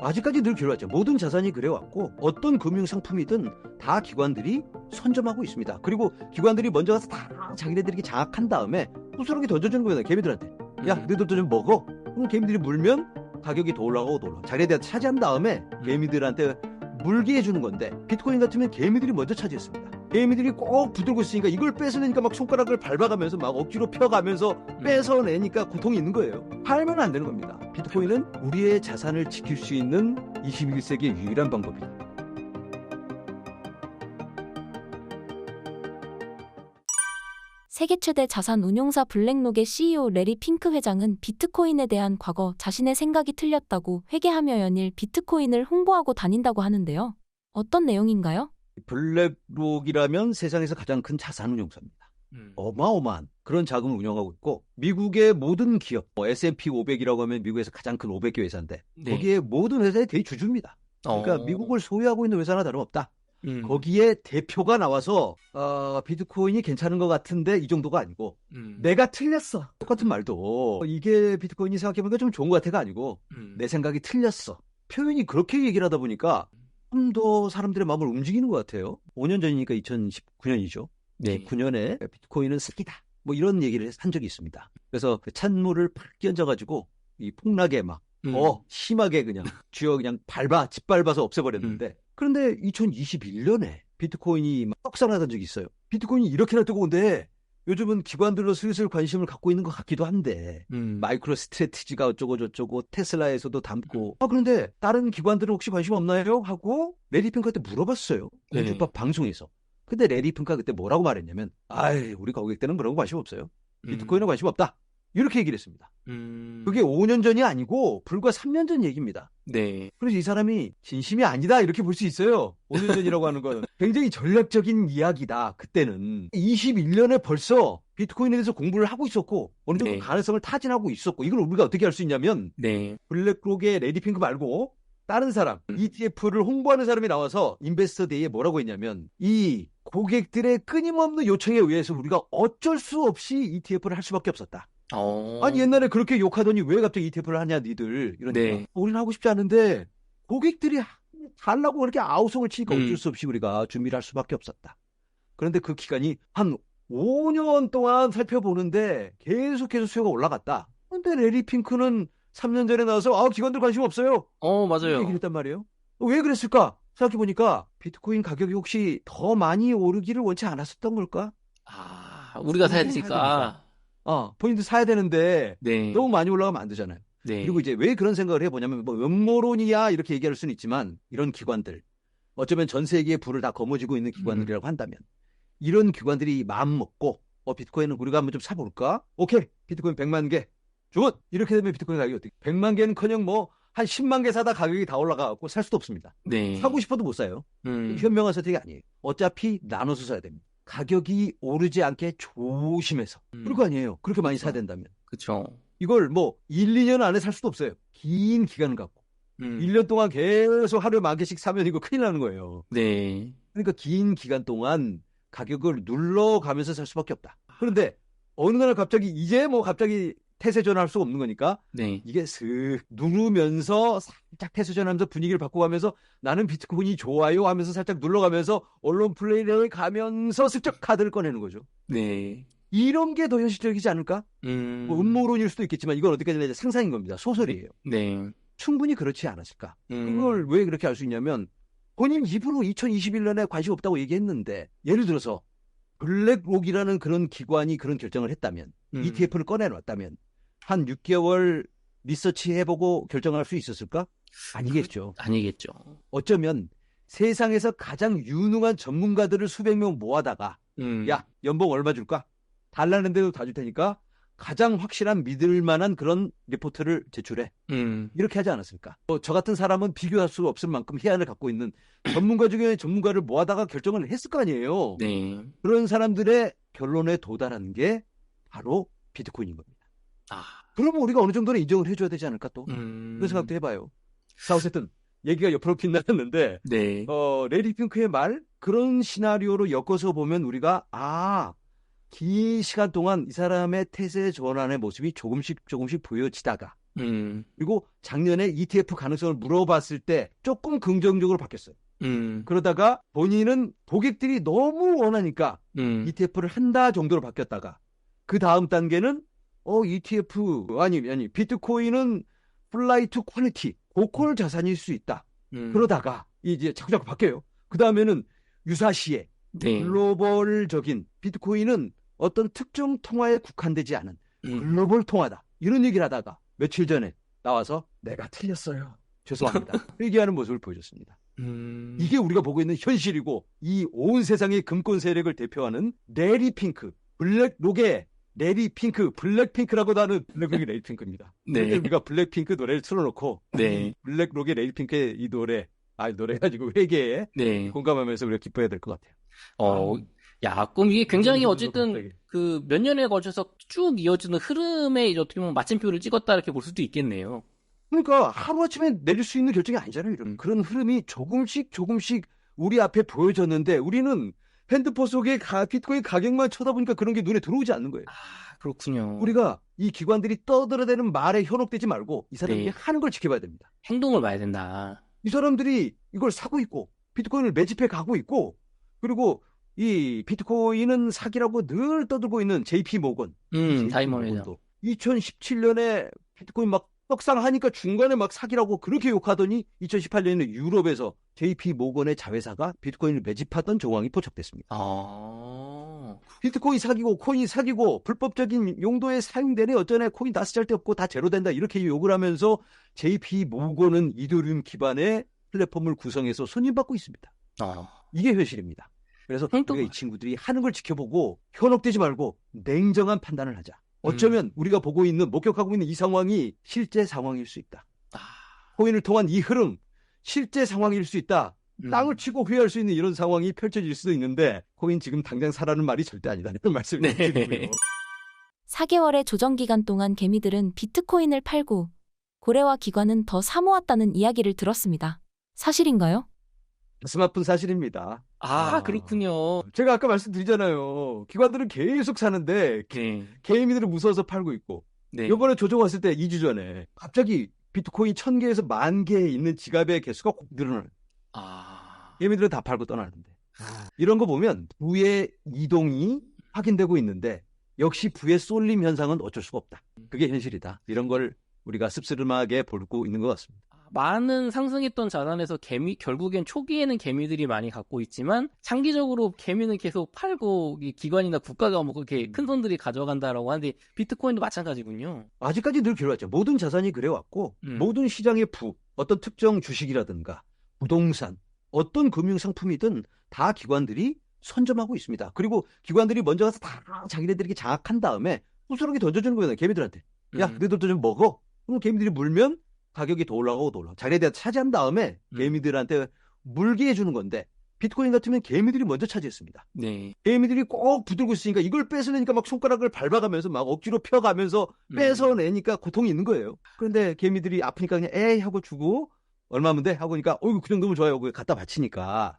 아직까지 늘 그래왔죠. 모든 자산이 그래왔고 어떤 금융상품이든 다 기관들이 선점하고 있습니다. 그리고 기관들이 먼저 가서 다 자기네들에게 장악한 다음에 부스러기 던져주는 거예요. 개미들한테. 야, 너희들도 좀 먹어. 그럼 개미들이 물면 가격이 더 올라가고 더 올라가. 자기네들한테 차지한 다음에 개미들한테 물게 해주는 건데, 비트코인 같으면 개미들이 먼저 차지했습니다. 개미들이 꼭 붙들고 있으니까 이걸 뺏어내니까 막 손가락을 밟아가면서 막 억지로 펴가면서 뺏어내니까 고통이 있는 거예요. 팔면 안 되는 겁니다. 비트코인은 우리의 자산을 지킬 수 있는 21세기의 유일한 방법이다. 세계 최대 자산 운용사 블랙록의 CEO 래리 핑크 회장은 비트코인에 대한 과거 자신의 생각이 틀렸다고 회개하며 연일 비트코인을 홍보하고 다닌다고 하는데요. 어떤 내용인가요? 블랙록이라면 세상에서 가장 큰 자산 운용사입니다. 어마어마한 그런 자금을 운영하고 있고, 미국의 모든 기업, S&P 500이라고 하면 미국에서 가장 큰 500개 회사인데, 네. 거기에 모든 회사의 대주주입니다. 그러니까 미국을 소유하고 있는 회사나 다름없다. 거기에 대표가 나와서 비트코인이 괜찮은 것 같은데 이 정도가 아니고 내가 틀렸어. 똑같은 말도 이게 비트코인이 생각해보니까 좀 좋은 것 같아가 아니고 내 생각이 틀렸어. 표현이 그렇게 얘기를 하다 보니까 좀 더 사람들의 마음을 움직이는 것 같아요. 5년 전이니까 2019년이죠. 네. 19년에 비트코인은 쓰기다. 뭐 이런 얘기를 한 적이 있습니다. 그래서 그 찬물을 팍 끼얹어가지고 이 폭락에 막 심하게 그냥 그냥 짓밟아서 없애버렸는데, 그런데 2021년에 비트코인이 막 떡상하던 적이 있어요. 비트코인이 이렇게나 뜨거운데 요즘은 기관들로 슬슬 관심을 갖고 있는 것 같기도 한데, 마이크로 스트래티지가 어쩌고 저쩌고 테슬라에서도 담고, 그런데 다른 기관들은 혹시 관심 없나요? 하고 레리 핑크한테 물어봤어요. 공주밥 방송에서. 근데 레리 핑크가 그때 뭐라고 말했냐면, 우리 고객들은 그런 거 관심 없어요. 비트코인은 관심 없다. 이렇게 얘기를 했습니다. 그게 5년 전이 아니고 불과 3년 전 얘기입니다. 네. 그래서 이 사람이 진심이 아니다 이렇게 볼 수 있어요. 5년 전이라고 하는 건 굉장히 전략적인 이야기다. 그때는 21년에 벌써 비트코인에 대해서 공부를 하고 있었고 어느 정도 가능성을 타진하고 있었고, 이걸 우리가 어떻게 할 수 있냐면 블랙록의 레리 핑크 말고 다른 사람, ETF를 홍보하는 사람이 나와서 인베스터 데이에 뭐라고 했냐면, 이 고객들의 끊임없는 요청에 의해서 우리가 어쩔 수 없이 ETF를 할 수밖에 없었다. 아니 옛날에 그렇게 욕하더니 왜 갑자기 ETF를 하냐 니들 이러니까 우리는 하고 싶지 않은데 고객들이 달라고 그렇게 아우성을 치니까 어쩔 수 없이 우리가 준비를 할 수밖에 없었다. 그런데 그 기간이 한 5년 동안 살펴보는데 계속해서 수요가 올라갔다. 근데 레리 핑크는 3년 전에 나와서 기관들 관심 없어요. 맞아요. 얘기를 했단 말이에요. 왜 그랬을까? 생각해보니까 비트코인 가격이 혹시 더 많이 오르기를 원치 않았었던 걸까? 우리가 사야 되니까. 본인도 사야 되는데 너무 많이 올라가면 안 되잖아요. 그리고 이제 왜 그런 생각을 해보냐면, 뭐 음모론이야 이렇게 얘기할 수는 있지만, 이런 기관들, 어쩌면 전 세계의 불을 다 거머쥐고 있는 기관들이라고 한다면, 이런 기관들이 마음 먹고 비트코인은 우리가 한번 좀 사볼까? 오케이, 비트코인 100만 개 굿! 이렇게 되면 비트코인 가격이 어떻게 100만 개는커녕 뭐 한 10만 개 사다 가격이 다 올라가고 살 수도 없습니다. 사고 싶어도 못 사요. 현명한 선택이 아니에요. 어차피 나눠서 사야 됩니다. 가격이 오르지 않게 조심해서. 그럴 거 아니에요. 그렇게 많이 사야 된다면. 그렇죠. 이걸 뭐 1, 2년 안에 살 수도 없어요. 긴 기간을 갖고. 1년 동안 계속 하루에 10,000개씩 사면 이거 큰일 나는 거예요. 그러니까 긴 기간 동안 가격을 눌러가면서 살 수밖에 없다. 그런데 어느 날 갑자기 갑자기 태세 전환할 수가 없는 거니까 이게 슥 누르면서 살짝 태세 전환하면서 분위기를 바꿔가면서 나는 비트코인이 좋아요 하면서 살짝 눌러가면서 언론 플레이를 가면서 슬쩍 카드를 꺼내는 거죠. 이런 게 더 현실적이지 않을까? 뭐 음모론일 수도 있겠지만 이건 어디까지나 상상인 겁니다. 소설이에요. 충분히 그렇지 않았을까? 그걸 왜 그렇게 알 수 있냐면, 본인 입으로 2021년에 관심 없다고 얘기했는데, 예를 들어서 블랙록이라는 그런 기관이 그런 결정을 했다면, ETF를 꺼내놨다면 한 6개월 리서치 해보고 결정할 수 있었을까? 아니겠죠. 어쩌면 세상에서 가장 유능한 전문가들을 수백 명 모아다가 야, 연봉 얼마 줄까? 달라는 대로 다 줄 테니까 가장 확실한 믿을 만한 그런 리포트를 제출해. 이렇게 하지 않았을까? 저 같은 사람은 비교할 수 없을 만큼 희한을 갖고 있는 전문가 중에 전문가를 모아다가 결정을 했을 거 아니에요. 그런 사람들의 결론에 도달한 게 바로 비트코인인 겁니다. 그러면 우리가 어느 정도는 인정을 해줘야 되지 않을까 또? 그런 생각도 해봐요. 자, 어쨌든 얘기가 옆으로 빗나갔는데 레리 핑크의 말, 그런 시나리오로 엮어서 보면 우리가 긴 시간 동안 이 사람의 태세 전환의 모습이 조금씩 보여지다가 그리고 작년에 ETF 가능성을 물어봤을 때 조금 긍정적으로 바뀌었어요. 그러다가 본인은 고객들이 너무 원하니까 ETF를 한다 정도로 바뀌었다가 그 다음 단계는 ETF 아니 비트코인은 플라이 투 퀄리티 고퀄 자산일 수 있다. 그러다가 이제 자꾸자꾸 바뀌어요. 그 다음에는 유사시에 글로벌적인 비트코인은 어떤 특정 통화에 국한되지 않은 글로벌 통화다. 이런 얘기를 하다가 며칠 전에 나와서 내가 틀렸어요. 죄송합니다. 회개하는 모습을 보여줬습니다. 이게 우리가 보고 있는 현실이고 이 온 세상의 금권 세력을 대표하는 레리 핑크, 블랙록의 레리 핑크, 블랙핑크라고도 하는 블랙록의 레리 핑크입니다. 네. 우리가 블랙핑크 노래를 틀어놓고 블랙록의 레리 핑크의 이 노래 가지고 회개에 공감하면서 우리가 기뻐해야 될 것 같아요. 야, 그럼 이게 굉장히 어쨌든 그 몇 년에 걸쳐서 쭉 이어지는 흐름에 어떻게 보면 마침표를 찍었다 이렇게 볼 수도 있겠네요. 그러니까 하루아침에 내릴 수 있는 결정이 아니잖아요. 이런 그런 흐름이 조금씩 우리 앞에 보여졌는데 우리는 핸드폰 속에 비트코인 가격만 쳐다보니까 그런 게 눈에 들어오지 않는 거예요. 아, 그렇군요. 우리가 이 기관들이 떠들어대는 말에 현혹되지 말고 이 사람들이 하는 걸 지켜봐야 됩니다. 행동을 봐야 된다. 이 사람들이 이걸 사고 있고 비트코인을 매집해 가고 있고 그리고 이 비트코인은 사기라고 늘 떠들고 있는 JP 모건. 다이먼도 2017년에 비트코인 막 떡상하니까 중간에 막 사기라고 그렇게 욕하더니 2018년에 유럽에서 JP 모건의 자회사가 비트코인을 매집하던 정황이 포착됐습니다. 비트코인 사기고 코인 사기고 불법적인 용도에 사용되네 어쩌네 코인 다 쓸데없고 다 제로된다 이렇게 욕을 하면서 JP 모건은 이더리움 기반의 플랫폼을 구성해서 손님받고 있습니다. 이게 현실입니다. 그래서 우리가 이 친구들이 하는 걸 지켜보고 현혹되지 말고 냉정한 판단을 하자. 어쩌면 우리가 보고 있는 목격하고 있는 이 상황이 실제 상황일 수 있다. 코인을 통한 이 흐름 실제 상황일 수 있다. 땅을 치고 후회할 수 있는 이런 상황이 펼쳐질 수도 있는데 코인 지금 당장 사라는 말이 절대 아니다는 말씀을 드리고요. 4개월의 조정기간 동안 개미들은 비트코인을 팔고 고래와 기관은 더 사모았다는 이야기를 들었습니다. 사실인가요? 가슴 아픈 사실입니다. 그렇군요. 제가 아까 말씀드리잖아요. 기관들은 계속 사는데 개미들은 무서워서 팔고 있고 이번에 조정 왔을 때 2주 전에 갑자기 비트코인 1000개에서 10,000개 있는 지갑의 개수가 확 늘어나요. 개미들은 다 팔고 떠나는데 이런 거 보면 부의 이동이 확인되고 있는데 역시 부의 쏠림 현상은 어쩔 수가 없다. 그게 현실이다. 이런 걸 우리가 씁쓸하게 보고 있는 것 같습니다. 많은 상승했던 자산에서 결국엔 초기에는 개미들이 많이 갖고 있지만 장기적으로 개미는 계속 팔고 기관이나 국가가 뭐 그렇게 큰 손들이 가져간다라고 하는데 비트코인도 마찬가지군요. 아직까지 늘 그래왔죠. 모든 자산이 그래왔고 모든 시장의 어떤 특정 주식이라든가 부동산 어떤 금융상품이든 다 기관들이 선점하고 있습니다. 그리고 기관들이 먼저 가서 다 자기네들에게 장악한 다음에 부스러기 던져주는 거예요. 개미들한테. 야 너희들도 좀 먹어. 그럼 개미들이 물면 가격이 더 올라가고 자기네들 차지한 다음에 개미들한테 물게 해주는 건데 비트코인 같으면 개미들이 먼저 차지했습니다. 개미들이 꼭 붙들고 있으니까 이걸 뺏으려니까 막 손가락을 밟아가면서 막 억지로 펴가면서 뺏어내니까 고통이 있는 거예요. 그런데 개미들이 아프니까 그냥 에이 하고 주고 얼마면 돼? 하고 니까 그 정도면 좋아요. 하고 갖다 바치니까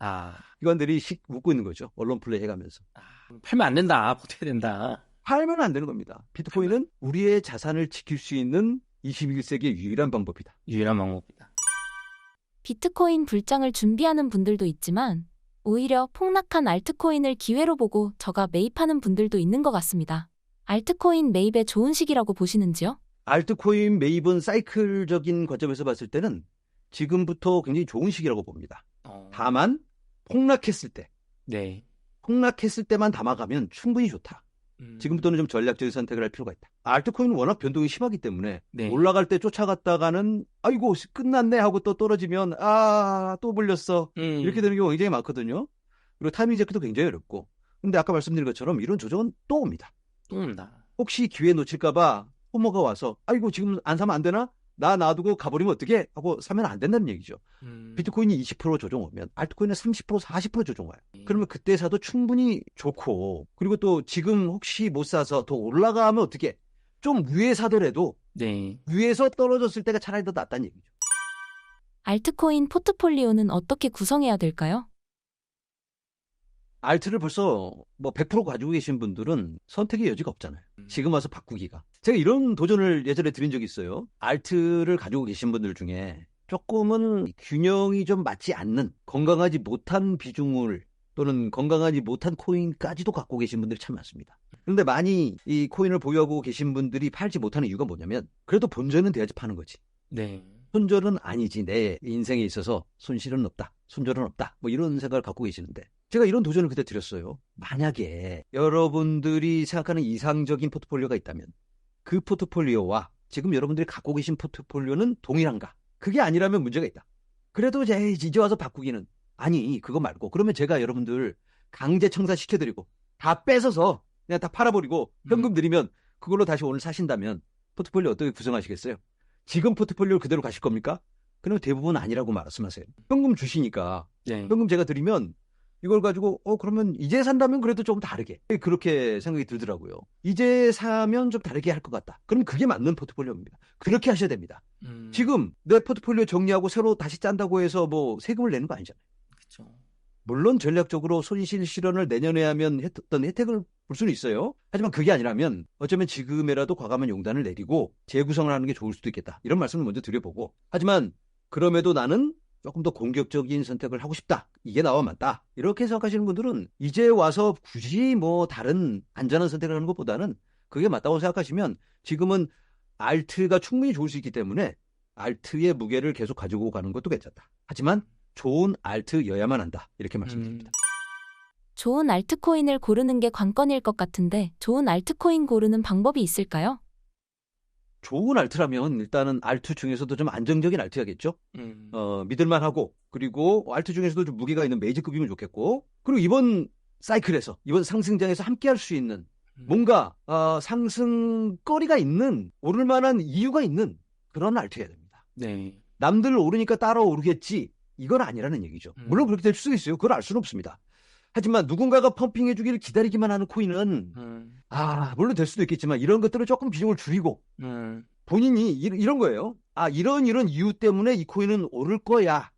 기관들이 웃고 있는 거죠. 언론 플레이 해가면서. 팔면 안 된다. 버텨야 된다. 팔면 안 되는 겁니다. 비트코인은 우리의 자산을 지킬 수 있는 21세기의 유일한 방법이다. 비트코인 불장을 준비하는 분들도 있지만 오히려 폭락한 알트코인을 기회로 보고 저가 매입하는 분들도 있는 것 같습니다. 알트코인 매입의 좋은 시기라고 보시는지요? 알트코인 매입은 사이클적인 관점에서 봤을 때는 지금부터 굉장히 좋은 시기라고 봅니다. 다만 폭락했을 때만 담아가면 충분히 좋다. 지금부터는 좀 전략적인 선택을 할 필요가 있다. 알트코인은 워낙 변동이 심하기 때문에 올라갈 때 쫓아갔다가는 아이고 끝났네 하고 또 떨어지면 또 불렸어 이렇게 되는 경우가 굉장히 많거든요. 그리고 타이밍 체크도 굉장히 어렵고 근데 아까 말씀드린 것처럼 이런 조정은 또 옵니다. 혹시 기회 놓칠까 봐 포모가 와서 아이고 지금 안 사면 안 되나? 나 놔두고 가버리면 어떡해? 하고 사면 안 된다는 얘기죠. 비트코인이 20% 조정 오면 알트코인은 30%, 40% 조정 와요. 그러면 그때 사도 충분히 좋고 그리고 또 지금 혹시 못 사서 더 올라가면 어떻게? 좀 위에 사더라도 위에서 떨어졌을 때가 차라리 더 낫다는 얘기죠. 알트코인 포트폴리오는 어떻게 구성해야 될까요? 알트를 벌써 뭐 100% 가지고 계신 분들은 선택의 여지가 없잖아요. 지금 와서 바꾸기가. 제가 이런 도전을 예전에 드린 적이 있어요. 알트를 가지고 계신 분들 중에 조금은 균형이 좀 맞지 않는 건강하지 못한 비중을 또는 건강하지 못한 코인까지도 갖고 계신 분들이 참 많습니다. 그런데 많이 이 코인을 보유하고 계신 분들이 팔지 못하는 이유가 뭐냐면 그래도 본전은 돼야지 파는 거지. 네. 손절은 아니지. 내 인생에 있어서 손실은 없다. 손절은 없다. 뭐 이런 생각을 갖고 계시는데 제가 이런 도전을 그때 드렸어요. 만약에 여러분들이 생각하는 이상적인 포트폴리오가 있다면 그 포트폴리오와 지금 여러분들이 갖고 계신 포트폴리오는 동일한가? 그게 아니라면 문제가 있다. 그래도 이제 와서 바꾸기는 아니 그거 말고 그러면 제가 여러분들 강제 청산시켜드리고 다 뺏어서 그냥 다 팔아버리고 현금 드리면 그걸로 다시 오늘 사신다면 포트폴리오 어떻게 구성하시겠어요? 지금 포트폴리오 그대로 가실 겁니까? 그러면 대부분 아니라고 말씀하세요. 현금 주시니까 네. 현금 제가 드리면 이걸 가지고 그러면 이제 산다면 그래도 조금 다르게 그렇게 생각이 들더라고요. 이제 사면 좀 다르게 할 것 같다. 그럼 그게 맞는 포트폴리오입니다. 그렇게 하셔야 됩니다. 지금 내 포트폴리오 정리하고 새로 다시 짠다고 해서 뭐 세금을 내는 거 아니잖아요. 그렇죠. 물론 전략적으로 손실 실현을 내년에 하면 어떤 혜택을 볼 수는 있어요. 하지만 그게 아니라면 어쩌면 지금이라도 과감한 용단을 내리고 재구성을 하는 게 좋을 수도 있겠다. 이런 말씀을 먼저 드려보고 하지만 그럼에도 나는 조금 더 공격적인 선택을 하고 싶다. 이게 나와 맞다. 이렇게 생각하시는 분들은 이제 와서 굳이 뭐 다른 안전한 선택을 하는 것보다는 그게 맞다고 생각하시면 지금은 알트가 충분히 좋을 수 있기 때문에 알트의 무게를 계속 가지고 가는 것도 괜찮다. 하지만 좋은 알트여야만 한다. 이렇게 말씀드립니다. 좋은 알트코인을 고르는 게 관건일 것 같은데 좋은 알트코인 고르는 방법이 있을까요? 좋은 알트라면 일단은 알트 중에서도 좀 안정적인 알트야겠죠. 믿을만하고 그리고 알트 중에서도 좀 무게가 있는 메이저급이면 좋겠고 그리고 이번 사이클에서 이번 상승장에서 함께할 수 있는 뭔가 상승거리가 있는 오를만한 이유가 있는 그런 알트여야 됩니다. 네. 남들 오르니까 따라 오르겠지 이건 아니라는 얘기죠. 물론 그렇게 될 수도 있어요. 그걸 알 수는 없습니다. 하지만 누군가가 펌핑해 주기를 기다리기만 하는 코인은 물론 될 수도 있겠지만 이런 것들을 조금 비중을 줄이고 본인이 이런 거예요. 이런 이유 때문에 이 코인은 오를 거야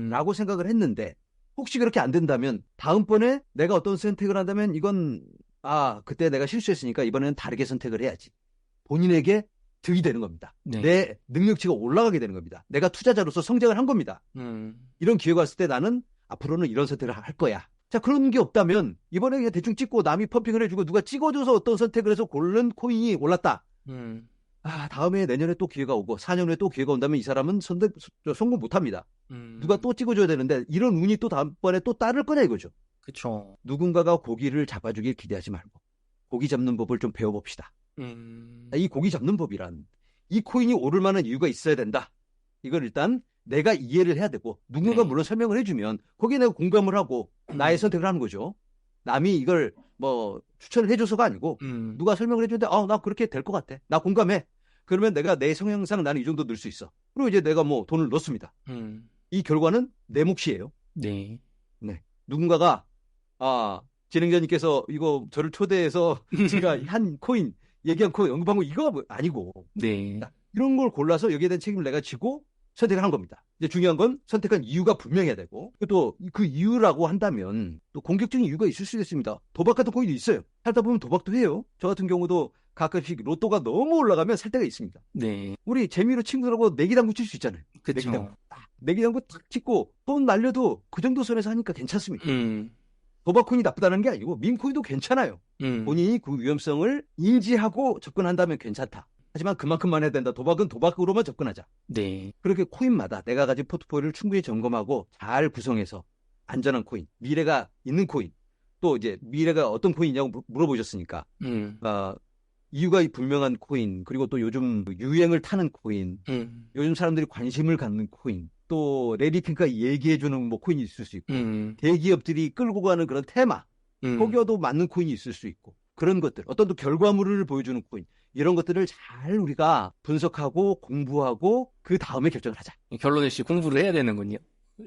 라고 생각을 했는데 혹시 그렇게 안 된다면 다음번에 내가 어떤 선택을 한다면 이건 그때 내가 실수했으니까 이번에는 다르게 선택을 해야지. 본인에게 득이 되는 겁니다. 네. 내 능력치가 올라가게 되는 겁니다. 내가 투자자로서 성장을 한 겁니다. 이런 기회가 왔을 때 나는 앞으로는 이런 선택을 할 거야. 자, 그런 게 없다면 이번에 그냥 대충 찍고 남이 펌핑을 해주고 누가 찍어줘서 어떤 선택을 해서 고른 코인이 올랐다. 다음에 내년에 또 기회가 오고 4년 후에 또 기회가 온다면 이 사람은 성공 못합니다. 누가 또 찍어줘야 되는데 이런 운이 또 다음번에 또 따를 거냐 이거죠. 그렇죠. 누군가가 고기를 잡아주길 기대하지 말고 고기 잡는 법을 좀 배워봅시다. 이 고기 잡는 법이란 이 코인이 오를 만한 이유가 있어야 된다. 이걸 일단 내가 이해를 해야 되고 누군가 물론 설명을 해주면 거기에 내가 공감을 하고 나의 선택을 하는 거죠. 남이 이걸 뭐 추천을 해줘서가 아니고 누가 설명을 해주는데 나 그렇게 될 것 같아. 나 공감해. 그러면 내가 내 성향상 나는 이 정도 넣을 수 있어. 그리고 이제 내가 뭐 돈을 넣습니다. 이 결과는 내 몫이에요. 네. 누군가가 진행자님께서 이거 저를 초대해서 제가 한 코인 얘기한 코인 언급한 거 이거 아니고 네. 이런 걸 골라서 여기에 대한 책임을 내가 지고 선택을 한 겁니다. 이제 중요한 건 선택한 이유가 분명해야 되고 또 그 이유라고 한다면 또 공격적인 이유가 있을 수 있습니다. 도박 같은 코인도 있어요. 살다 보면 도박도 해요. 저 같은 경우도 가끔씩 로또가 너무 올라가면 살 때가 있습니다. 네. 우리 재미로 친구들하고 내기당구 칠 수 있잖아요. 그렇죠. 내기당구 탁 찍고 돈 날려도 그 정도 선에서 하니까 괜찮습니다. 도박 코인이 나쁘다는 게 아니고 민 코인도 괜찮아요. 본인이 그 위험성을 인지하고 접근한다면 괜찮다. 하지만 그만큼만 해야 된다. 도박은 도박으로만 접근하자. 네. 그렇게 코인마다 내가 가진 포트폴리오를 충분히 점검하고 잘 구성해서 안전한 코인, 미래가 있는 코인, 또 이제 미래가 어떤 코인이냐고 물어보셨으니까 이유가 불명한 코인, 그리고 또 요즘 유행을 타는 코인, 요즘 사람들이 관심을 갖는 코인, 또 레리 핑크가 얘기해주는 뭐 코인이 있을 수 있고 대기업들이 끌고 가는 그런 테마, 거기에도 맞는 코인이 있을 수 있고 그런 것들, 어떤 또 결과물을 보여주는 코인 이런 것들을 잘 우리가 분석하고 공부하고 그 다음에 결정을 하자. 결론에 씨 공부를 해야 되는군요.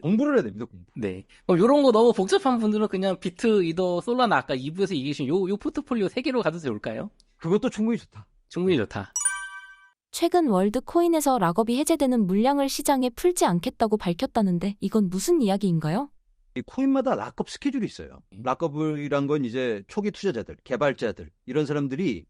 공부를 해야 됩니다. 공부. 네. 그럼 이런 거 너무 복잡한 분들은 그냥 비트, 이더, 솔라나 아까 2부에서 얘기하신 요 포트폴리오 3개로 가도 좋을까요? 그것도 충분히 좋다. 충분히 좋다. 최근 월드코인에서 락업이 해제되는 물량을 시장에 풀지 않겠다고 밝혔다는데 이건 무슨 이야기인가요? 이 코인마다 락업 스케줄이 있어요. 락업이란 건 이제 초기 투자자들, 개발자들 이런 사람들이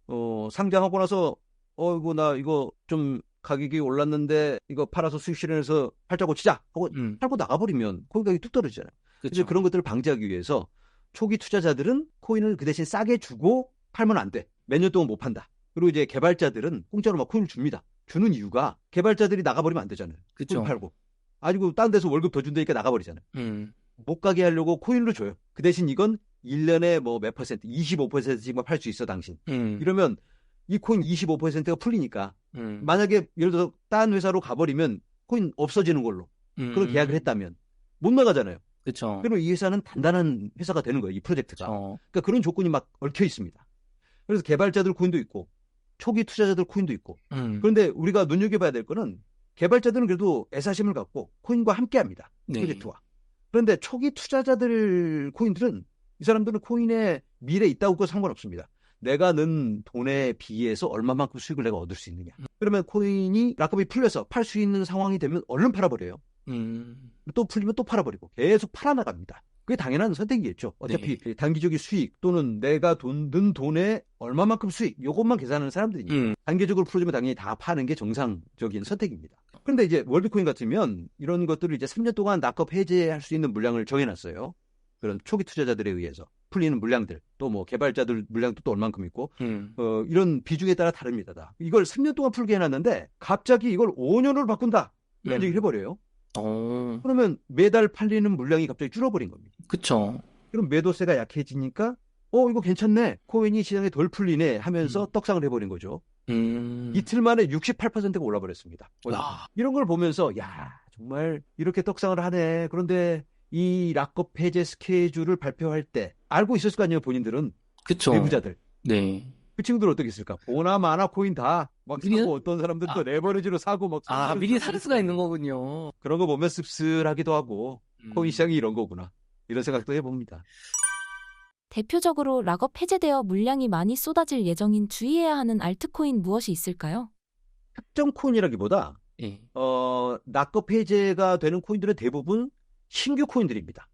상장하고 나서 이거 나 이거 좀 가격이 올랐는데 이거 팔아서 수익 실현해서 팔자 고치자 하고 팔고 나가버리면 코인 가격이 뚝 떨어지잖아요. 그래서 그런 것들을 방지하기 위해서 초기 투자자들은 코인을 그 대신 싸게 주고 팔면 안 돼. 몇 년 동안 못 판다. 그리고 이제 개발자들은 공짜로 막 코인을 줍니다. 주는 이유가 개발자들이 나가버리면 안 되잖아요. 그쵸. 코인 팔고. 아니고 딴 데서 월급 더 준다니까 나가버리잖아요. 못 가게 하려고 코인으로 줘요. 그 대신 이건 1년에 뭐 몇 퍼센트, 25%씩만 팔 수 있어 당신. 이러면 이 코인 25%가 풀리니까 만약에 예를 들어서 딴 회사로 가버리면 코인 없어지는 걸로 그런 계약을 했다면 못 나가잖아요. 그렇죠. 그리고 이 회사는 단단한 회사가 되는 거예요. 이 프로젝트가. 그러니까 그런 조건이 막 얽혀 있습니다. 그래서 개발자들 코인도 있고 초기 투자자들 코인도 있고 그런데 우리가 눈여겨봐야 될 거는 개발자들은 그래도 애사심을 갖고 코인과 함께합니다. 프로젝트와. 그런데 초기 투자자들 코인들은 이 사람들은 코인에 미래 있다고 그거 상관없습니다. 내가 넣은 돈에 비해서 얼마만큼 수익을 내가 얻을 수 있느냐. 그러면 코인이 락업이 풀려서 팔 수 있는 상황이 되면 얼른 팔아버려요. 또 풀리면 또 팔아버리고 계속 팔아나갑니다. 그게 당연한 선택이겠죠. 어차피 단기적인 수익 또는 내가 넣은 돈에 얼마만큼 수익 이것만 계산하는 사람들이니까 단기적으로 풀어주면 당연히 다 파는 게 정상적인 선택입니다. 그런데 이제 월드코인 같으면 이런 것들을 이제 3년 동안 락업 해제할 수 있는 물량을 정해놨어요. 그런 초기 투자자들에 의해서 풀리는 물량들 또 뭐 개발자들 물량도 또 얼만큼 있고 이런 비중에 따라 다릅니다. 다. 이걸 3년 동안 풀게 해놨는데 갑자기 이걸 5년으로 바꾼다 이런 얘기를 해버려요. 그러면 매달 팔리는 물량이 갑자기 줄어버린 겁니다. 그렇죠. 그럼 매도세가 약해지니까 이거 괜찮네. 코인이 시장에 덜 풀리네 하면서 떡상을 해버린 거죠. 이틀 만에 68%가 올라버렸습니다. 이런 걸 보면서 야 정말 이렇게 떡상을 하네. 그런데 이 락업 해제 스케줄을 발표할 때 알고 있었을 거 아니에요. 본인들은. 그렇죠. 내부자들. 네. 그 친구들 어떻게 했을까? 보나 마나 코인 다 막 사고 어떤 사람들은 또 레버리지로 사고 막 미리 살 수가 있는 거군요. 그런 거 보면 씁쓸하기도 하고 코인 시장이 이런 거구나. 이런 생각도 해봅니다. 대표적으로 락업 해제되어 물량이 많이 쏟아질 예정인 주의해야 하는 알트코인 무엇이 있을까요? 특정 코인이라기보다 락업 해제가 되는 코인들은 대부분 신규 코인들입니다.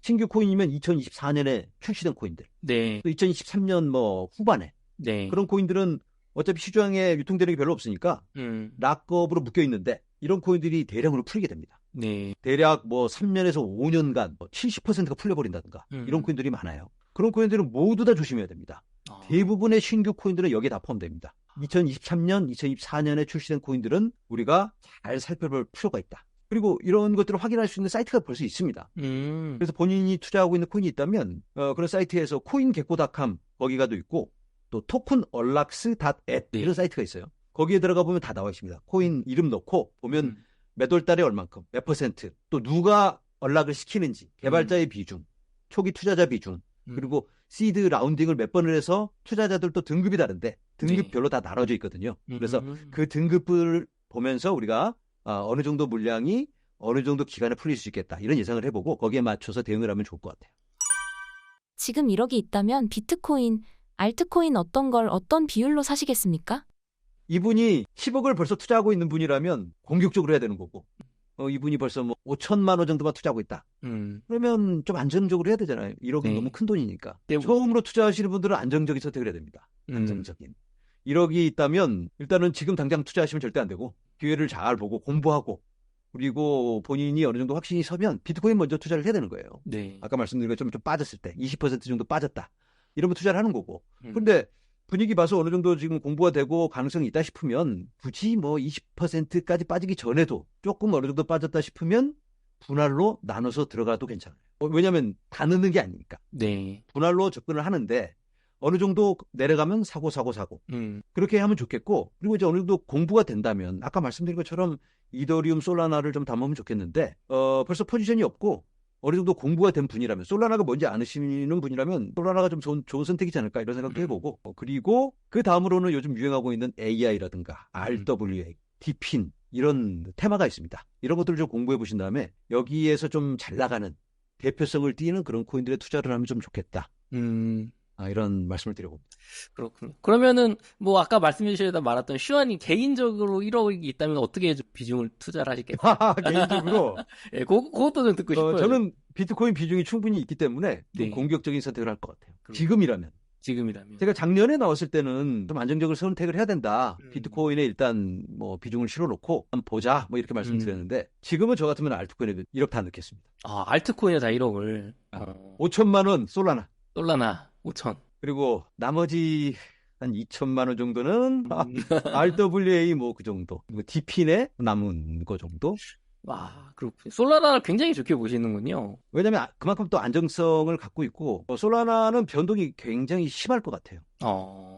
신규 코인이면 2024년에 출시된 코인들. 네. 또 2023년 뭐 후반에. 네. 그런 코인들은 어차피 시장에 유통되는 게 별로 없으니까 락업으로 묶여 있는데 이런 코인들이 대량으로 풀리게 됩니다. 네. 대략 뭐 3년에서 5년간 70%가 풀려버린다든가 이런 코인들이 많아요. 그런 코인들은 모두 다 조심해야 됩니다. 대부분의 신규 코인들은 여기에 다 포함됩니다. 2023년, 2024년에 출시된 코인들은 우리가 잘 살펴볼 필요가 있다. 그리고 이런 것들을 확인할 수 있는 사이트가 벌써 있습니다. 그래서 본인이 투자하고 있는 코인이 있다면 그런 사이트에서 코인개코닷컴 거기가 도 있고 또 tokenunlocks.at 이런 사이트가 있어요. 거기에 들어가 보면 다 나와 있습니다. 코인 이름 넣고 보면 몇 월 달에 얼만큼, 몇 퍼센트, 또 누가 언락을 시키는지, 개발자의 비중, 초기 투자자 비중, 그리고 시드 라운딩을 몇 번을 해서 투자자들도 등급이 다른데 등급별로 다 나눠져 있거든요. 그래서 그 등급을 보면서 우리가 어느 정도 물량이 어느 정도 기간에 풀릴 수 있겠다. 이런 예상을 해보고 거기에 맞춰서 대응을 하면 좋을 것 같아요. 지금 1억이 있다면 비트코인, 알트코인 어떤 걸 어떤 비율로 사시겠습니까? 이분이 10억을 벌써 투자하고 있는 분이라면 공격적으로 해야 되는 거고 이분이 벌써 뭐 5천만 원 정도만 투자하고 있다. 그러면 좀 안정적으로 해야 되잖아요. 1억은 너무 큰 돈이니까. 처음으로 투자하시는 분들은 안정적인 선택을 해야 됩니다. 안정적인. 1억이 있다면 일단은 지금 당장 투자하시면 절대 안 되고 기회를 잘 보고 공부하고 그리고 본인이 어느 정도 확신이 서면 비트코인 먼저 투자를 해야 되는 거예요. 네. 아까 말씀드린 것처럼 좀 빠졌을 때 20% 정도 빠졌다. 이러면 투자를 하는 거고. 그런데 분위기 봐서 어느 정도 지금 공부가 되고 가능성이 있다 싶으면 굳이 뭐 20%까지 빠지기 전에도 조금 어느 정도 빠졌다 싶으면 분할로 나눠서 들어가도 괜찮아요. 왜냐하면 다 넣는 게 아니니까. 네. 분할로 접근을 하는데 어느 정도 내려가면 사고. 그렇게 하면 좋겠고 그리고 이제 어느 정도 공부가 된다면 아까 말씀드린 것처럼 이더리움, 솔라나를 좀 담으면 좋겠는데 벌써 포지션이 없고 어느 정도 공부가 된 분이라면 솔라나가 뭔지 아시는 분이라면 솔라나가 좀 좋은 선택이지 않을까 이런 생각도 해보고 그리고 그 다음으로는 요즘 유행하고 있는 AI라든가 RWA, 디핀 이런 테마가 있습니다. 이런 것들을 좀 공부해 보신 다음에 여기에서 좀 잘 나가는 대표성을 띠는 그런 코인들에 투자를 하면 좀 좋겠다. 이런 말씀을 드려봅니다. 그렇군요. 그러면은 뭐 아까 말씀해 주시다 말았던 슈아님 개인적으로 1억이 있다면 어떻게 비중을 투자를 하시겠어요? 개인적으로 예, 그것도 좀 듣고 싶어요. 저는 비트코인 비중이 충분히 있기 때문에 좀 네. 공격적인 선택을 할 것 같아요. 지금이라면. 제가 작년에 나왔을 때는 좀 안정적으로 선택을 해야 된다. 비트코인에 일단 뭐 비중을 실어놓고 한번 보자 뭐 이렇게 말씀드렸는데 지금은 저 같으면 알트코인에 1억 다 넣겠습니다. 알트코인에 다 1억을. 5천만 원 솔라나 5천. 그리고 나머지 한 2천만 원 정도는 RWA 뭐 그 정도. DP네 남은 거 정도. 그렇군요. 솔라나를 굉장히 좋게 보시는군요. 왜냐면 그만큼 또 안정성을 갖고 있고 솔라나는 변동이 굉장히 심할 것 같아요.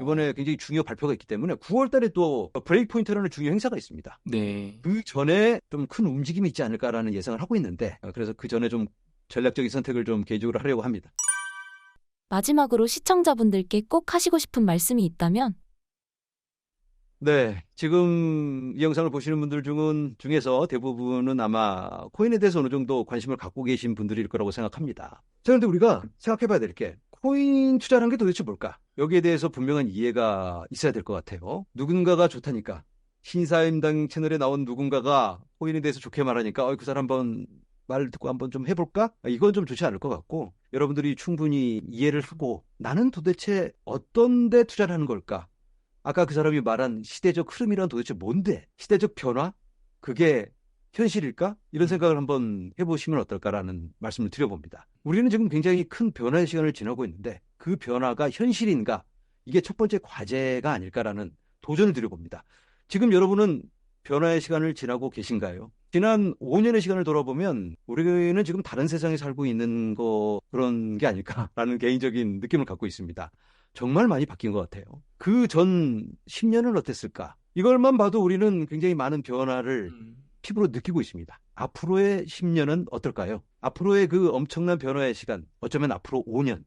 이번에 굉장히 중요 발표가 있기 때문에 9월 달에 또 브레이크 포인트라는 중요 행사가 있습니다. 네. 그 전에 좀 큰 움직임이 있지 않을까라는 예상을 하고 있는데 그래서 그 전에 좀 전략적인 선택을 좀 개인적으로 하려고 합니다. 마지막으로 시청자분들께 꼭 하시고 싶은 말씀이 있다면? 네, 지금 이 영상을 보시는 분들 중에서 대부분은 아마 코인에 대해서 어느 정도 관심을 갖고 계신 분들일 거라고 생각합니다. 자, 그런데 우리가 생각해 봐야 될 게 코인 투자라는 게 도대체 뭘까? 여기에 대해서 분명한 이해가 있어야 될 것 같아요. 누군가가 좋다니까 신사임당 채널에 나온 누군가가 코인에 대해서 좋게 말하니까 그 사람 한번 말 듣고 한번 좀 해볼까? 이건 좀 좋지 않을 것 같고 여러분들이 충분히 이해를 하고 나는 도대체 어떤 데 투자를 하는 걸까? 아까 그 사람이 말한 시대적 흐름이란 도대체 뭔데? 시대적 변화? 그게 현실일까? 이런 생각을 한번 해보시면 어떨까라는 말씀을 드려봅니다. 우리는 지금 굉장히 큰 변화의 시간을 지나고 있는데 그 변화가 현실인가? 이게 첫 번째 과제가 아닐까라는 도전을 드려봅니다. 지금 여러분은 변화의 시간을 지나고 계신가요? 지난 5년의 시간을 돌아보면 우리는 지금 다른 세상에 살고 있는 그런 게 아닐까라는 개인적인 느낌을 갖고 있습니다. 정말 많이 바뀐 것 같아요. 그 전 10년은 어땠을까? 이걸만 봐도 우리는 굉장히 많은 변화를 피부로 느끼고 있습니다. 앞으로의 10년은 어떨까요? 앞으로의 그 엄청난 변화의 시간, 어쩌면 앞으로 5년,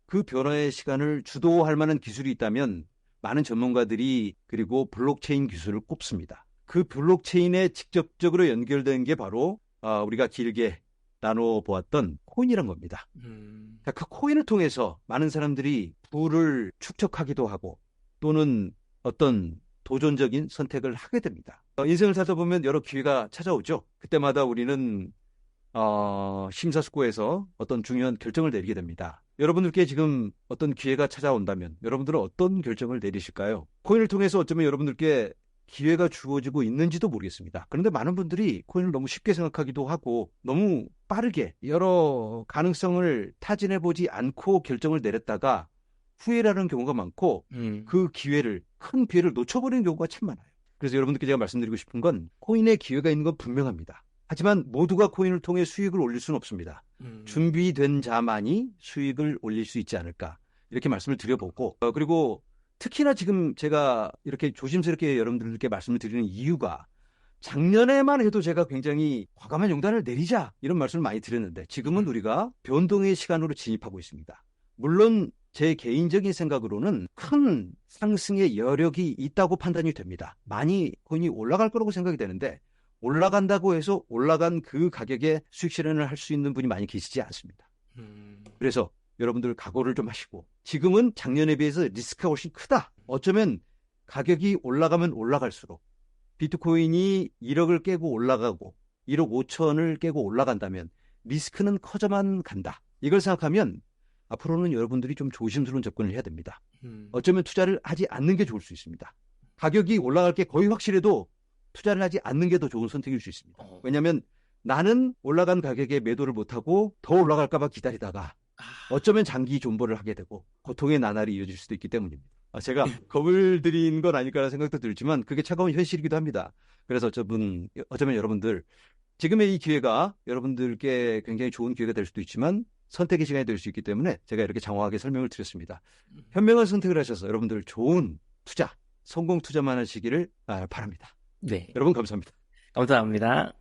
그 변화의 시간을 주도할 만한 기술이 있다면 많은 전문가들이 그리고 블록체인 기술을 꼽습니다. 그 블록체인에 직접적으로 연결된 게 바로 우리가 길게 나눠보았던 코인이란 겁니다. 자, 그 코인을 통해서 많은 사람들이 부를 축적하기도 하고 또는 어떤 도전적인 선택을 하게 됩니다. 인생을 살다 보면 여러 기회가 찾아오죠. 그때마다 우리는 심사숙고해서 어떤 중요한 결정을 내리게 됩니다. 여러분들께 지금 어떤 기회가 찾아온다면 여러분들은 어떤 결정을 내리실까요? 코인을 통해서 어쩌면 여러분들께 기회가 주어지고 있는지도 모르겠습니다. 그런데 많은 분들이 코인을 너무 쉽게 생각하기도 하고 너무 빠르게 여러 가능성을 타진해보지 않고 결정을 내렸다가 후회라는 경우가 많고 그 큰 기회를 놓쳐버리는 경우가 참 많아요. 그래서 여러분들께 제가 말씀드리고 싶은 건 코인에 기회가 있는 건 분명합니다. 하지만 모두가 코인을 통해 수익을 올릴 수는 없습니다. 준비된 자만이 수익을 올릴 수 있지 않을까 이렇게 말씀을 드려보고 그리고 특히나 지금 제가 이렇게 조심스럽게 여러분들께 말씀을 드리는 이유가 작년에만 해도 제가 굉장히 과감한 용단을 내리자 이런 말씀을 많이 드렸는데 지금은 우리가 변동의 시간으로 진입하고 있습니다. 물론 제 개인적인 생각으로는 큰 상승의 여력이 있다고 판단이 됩니다. 많이 코인이 올라갈 거라고 생각이 되는데 올라간다고 해서 올라간 그 가격에 수익 실현을 할 수 있는 분이 많이 계시지 않습니다. 그래서 여러분들 각오를 좀 하시고 지금은 작년에 비해서 리스크가 훨씬 크다. 어쩌면 가격이 올라가면 올라갈수록 비트코인이 1억을 깨고 올라가고 1억 5천을 깨고 올라간다면 리스크는 커져만 간다. 이걸 생각하면 앞으로는 여러분들이 좀 조심스러운 접근을 해야 됩니다. 어쩌면 투자를 하지 않는 게 좋을 수 있습니다. 가격이 올라갈 게 거의 확실해도 투자를 하지 않는 게 더 좋은 선택일 수 있습니다. 왜냐하면 나는 올라간 가격에 매도를 못하고 더 올라갈까 봐 기다리다가 어쩌면 장기 존버를 하게 되고 고통의 나날이 이어질 수도 있기 때문입니다. 제가 겁을 들인 건 아닐까라는 생각도 들지만 그게 차가운 현실이기도 합니다. 그래서 어쩌면 여러분들 지금의 이 기회가 여러분들께 굉장히 좋은 기회가 될 수도 있지만 선택의 시간이 될 수 있기 때문에 제가 이렇게 장황하게 설명을 드렸습니다. 현명한 선택을 하셔서 여러분들 좋은 투자, 성공 투자만 하시기를 바랍니다. 네. 여러분 감사합니다. 감사합니다.